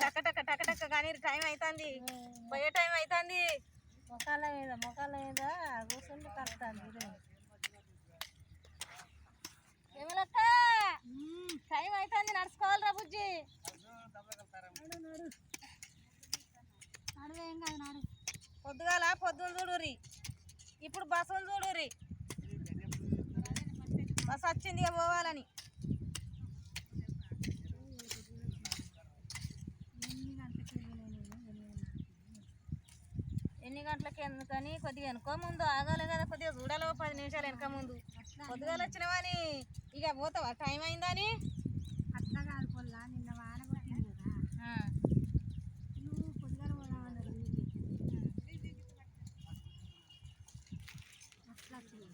టక టక టక టక కానీ టైం అవుతుంది, పోయే టైం అవుతుంది. మొక్కల మీద కూర్చుంటే కలుపుతుంది. ఏమలక్క టైం అవుతుంది, నడుచుకోవాలిరా బుజ్జి. నడువేం కాదు నాడు. పొద్దున చూడుర్రి, ఇప్పుడు బస్సులు చూడుర్రి, బస్సు వచ్చింది ఇక పోవాలని. ఎన్ని గంటలకి ఎందుకని కొద్దిగా వెనుక ముందు ఆగాలి కదా, కొద్దిగా చూడాలి 10 నిమిషాలు వెనక ముందు. పొద్దుగాల వచ్చినవాని ఇక పోతావా టైం అయిందని? అట్లా కాదు పొల్లా, నిన్న వాన కొట్టింది కదా, నువ్వు పొద్దుగాల పోదామన్నారు అట్లా వచ్చింది.